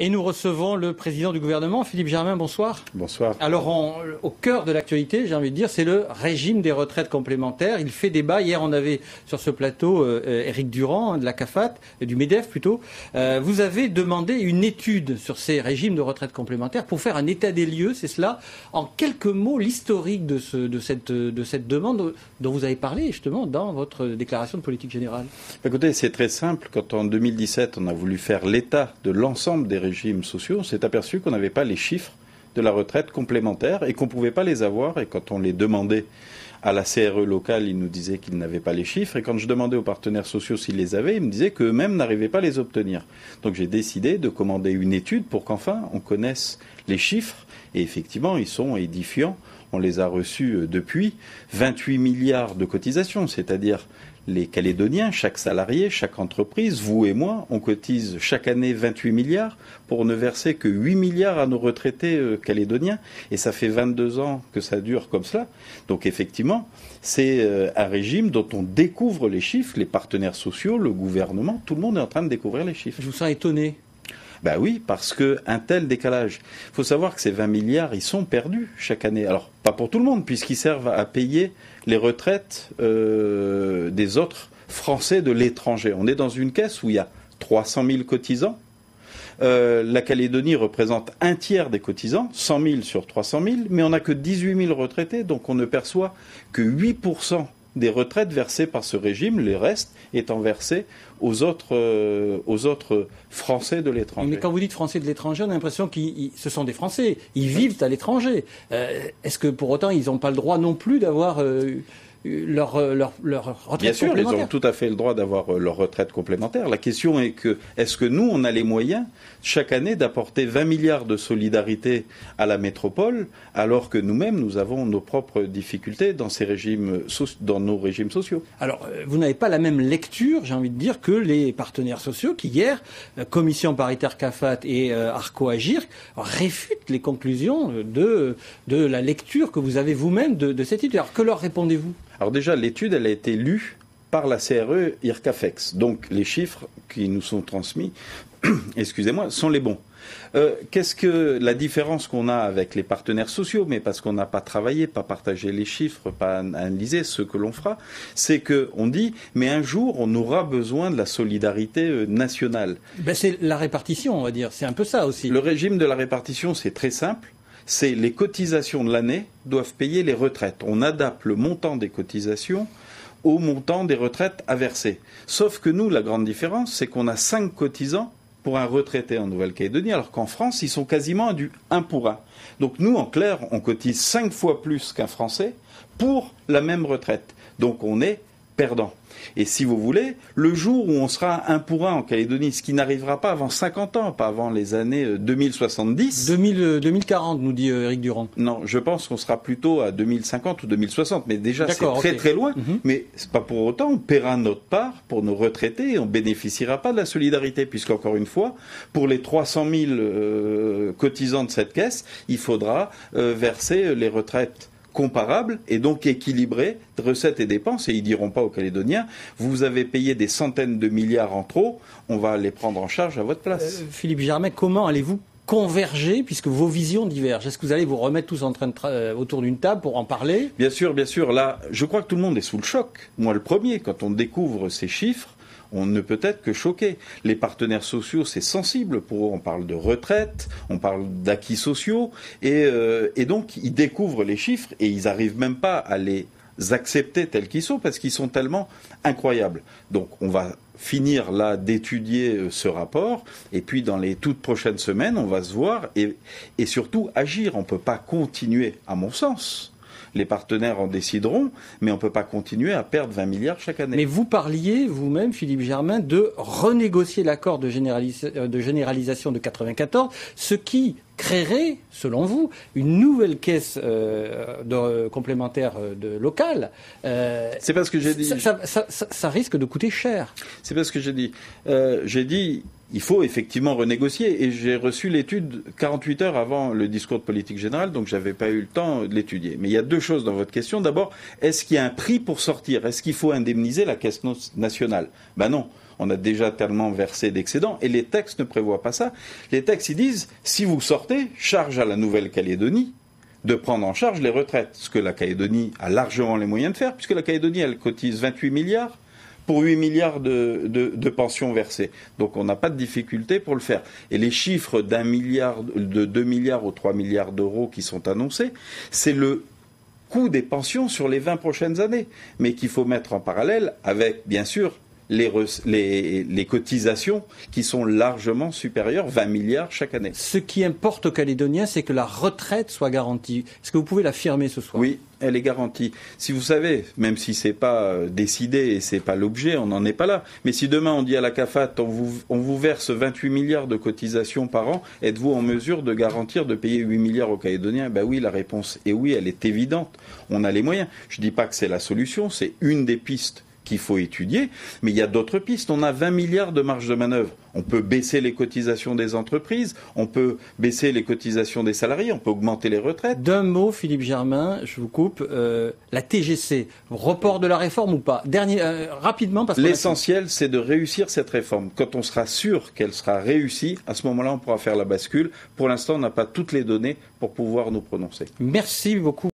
Et nous recevons le président du gouvernement, Philippe Germain, bonsoir. Bonsoir. Alors, au cœur de l'actualité, j'ai envie de dire, c'est le régime des retraites complémentaires. Il fait débat. Hier, on avait sur ce plateau Éric Durand, de la CAFAT, du MEDEF plutôt. Vous avez demandé une étude sur ces régimes de retraite complémentaires pour faire un état des lieux, c'est cela. En quelques mots, l'historique de cette demande dont vous avez parlé justement dans votre déclaration de politique générale. Écoutez, c'est très simple. Quand en 2017, on a voulu faire l'état de l'ensemble des régimes sociaux, on s'est aperçu qu'on n'avait pas les chiffres de la retraite complémentaire et qu'on ne pouvait pas les avoir. Et quand on les demandait à la CRE locale, ils nous disaient qu'ils n'avaient pas les chiffres. Et quand je demandais aux partenaires sociaux s'ils les avaient, ils me disaient qu'eux-mêmes n'arrivaient pas à les obtenir. Donc j'ai décidé de commander une étude pour qu'enfin on connaisse les chiffres. Et effectivement, ils sont édifiants. On les a reçus depuis 28 milliards de cotisations, c'est-à-dire les Calédoniens, chaque salarié, chaque entreprise, vous et moi, on cotise chaque année 28 milliards pour ne verser que 8 milliards à nos retraités calédoniens. Et ça fait 22 ans que ça dure comme cela. Donc effectivement, c'est un régime dont on découvre les chiffres, les partenaires sociaux, le gouvernement, tout le monde est en train de découvrir les chiffres. Je vous sens étonné. Ben oui, parce qu'un tel décalage. Il faut savoir que ces 20 milliards, ils sont perdus chaque année. Alors, pas pour tout le monde, puisqu'ils servent à payer les retraites des autres Français de l'étranger. On est dans une caisse où il y a 300 000 cotisants. La Calédonie représente un tiers des cotisants, 100 000 sur 300 000, mais on n'a que 18 000 retraités, donc on ne perçoit que 8% des retraites versées par ce régime, les restes étant versés aux autres Français de l'étranger. Mais quand vous dites Français de l'étranger, on a l'impression que ce sont des Français. Ils vivent à l'étranger. Est-ce que pour autant, ils n'ont pas le droit non plus d'avoir leur retraite Bien sûr, complémentaire? ils ont tout à fait le droit d'avoir leur retraite complémentaire. La question est que, est-ce que nous, on a les moyens, chaque année, d'apporter 20 milliards de solidarité à la métropole, alors que nous-mêmes, nous avons nos propres difficultés dans nos régimes sociaux? Alors, vous n'avez pas la même lecture, j'ai envie de dire, que les partenaires sociaux qui, hier, Commission paritaire CAFAT et Arco-Agir, réfutent les conclusions de la lecture que vous avez vous-même de cette étude. Alors, que leur répondez-vous? Alors déjà, l'étude, elle a été lue par la CRE IRCAFEX. Donc les chiffres qui nous sont transmis, excusez-moi, sont les bons. Qu'est-ce que la différence qu'on a avec les partenaires sociaux, mais parce qu'on n'a pas travaillé, pas partagé les chiffres, pas analysé ce que l'on fera, c'est qu'on dit, mais un jour, on aura besoin de la solidarité nationale. Ben c'est la répartition, on va dire. C'est un peu ça aussi. Le régime de la répartition, c'est très simple. C'est les cotisations de l'année doivent payer les retraites. On adapte le montant des cotisations au montant des retraites à verser. Sauf que nous, la grande différence, c'est qu'on a 5 cotisants pour un retraité en Nouvelle-Calédonie, alors qu'en France, ils sont quasiment à du 1 pour 1. Donc nous, en clair, on cotise 5 fois plus qu'un Français pour la même retraite. Donc on est perdant. Et si vous voulez, le jour où on sera 1 pour 1 en Calédonie, ce qui n'arrivera pas avant 50 ans, pas avant les années 2070. 2040, nous dit Éric Durand. Non, je pense qu'on sera plutôt à 2050 ou 2060, mais déjà c'est très très loin. Mais c'est pas pour autant, on paiera notre part pour nos retraités et on bénéficiera pas de la solidarité, puisqu'encore une fois, pour les 300 000 cotisants de cette caisse, il faudra verser les retraites comparables et donc équilibrés de recettes et dépenses, et ils diront pas aux Calédoniens vous avez payé des centaines de milliards en trop, on va les prendre en charge à votre place. Philippe Germain, comment allez-vous converger puisque vos visions divergent? Est-ce que vous allez vous remettre tous en train de autour d'une table pour en parler? Bien sûr, bien sûr. Là, je crois que tout le monde est sous le choc. Moi, le premier, quand on découvre ces chiffres, on ne peut être que choqué. Les partenaires sociaux, c'est sensible pour eux. On parle de retraite, on parle d'acquis sociaux, et donc ils découvrent les chiffres et ils n'arrivent même pas à les accepter tels qu'ils sont parce qu'ils sont tellement incroyables. Donc on va finir là d'étudier ce rapport et puis dans les toutes prochaines semaines, on va se voir et surtout agir. On ne peut pas continuer, à mon sens. Les partenaires en décideront, mais on ne peut pas continuer à perdre 20 milliards chaque année. Mais vous parliez, vous-même, Philippe Germain, de renégocier l'accord de généralisation de 94, ce qui créerait, selon vous, une nouvelle caisse complémentaire locale. C'est pas ce que j'ai dit. Ça risque de coûter cher. C'est pas ce que j'ai dit. J'ai dit il faut effectivement renégocier. Et j'ai reçu l'étude 48 heures avant le discours de politique générale, donc j'avais pas eu le temps de l'étudier. Mais il y a deux choses dans votre question. D'abord, est-ce qu'il y a un prix pour sortir? Est-ce qu'il faut indemniser la caisse nationale? Ben non. On a déjà tellement versé d'excédents et les textes ne prévoient pas ça. Les textes, ils disent, si vous sortez, charge à la Nouvelle-Calédonie de prendre en charge les retraites. Ce que la Calédonie a largement les moyens de faire, puisque la Calédonie, elle cotise 28 milliards pour 8 milliards de pensions versées. Donc on n'a pas de difficulté pour le faire. Et les chiffres d'1 milliard, de 2 milliards ou 3 milliards d'euros qui sont annoncés, c'est le coût des pensions sur les 20 prochaines années. Mais qu'il faut mettre en parallèle avec, bien sûr, les cotisations qui sont largement supérieures, 20 milliards chaque année. Ce qui importe aux Calédoniens, c'est que la retraite soit garantie. Est-ce que vous pouvez l'affirmer ce soir? Oui, elle est garantie. Si vous savez, même si c'est pas décidé et c'est pas l'objet, on n'en est pas là. Mais si demain on dit à la CAFAT, on vous verse 28 milliards de cotisations par an, êtes-vous en mesure de garantir de payer 8 milliards aux Calédoniens? Ben oui, la réponse est oui, elle est évidente. On a les moyens. Je dis pas que c'est la solution, c'est une des pistes qu'il faut étudier, mais il y a d'autres pistes. On a 20 milliards de marge de manœuvre. On peut baisser les cotisations des entreprises, on peut baisser les cotisations des salariés, on peut augmenter les retraites. D'un mot, Philippe Germain, je vous coupe, la TGC, report de la réforme ou pas? Rapidement, parce que l'essentiel, c'est de réussir cette réforme. Quand on sera sûr qu'elle sera réussie, à ce moment-là, on pourra faire la bascule. Pour l'instant, on n'a pas toutes les données pour pouvoir nous prononcer. Merci beaucoup.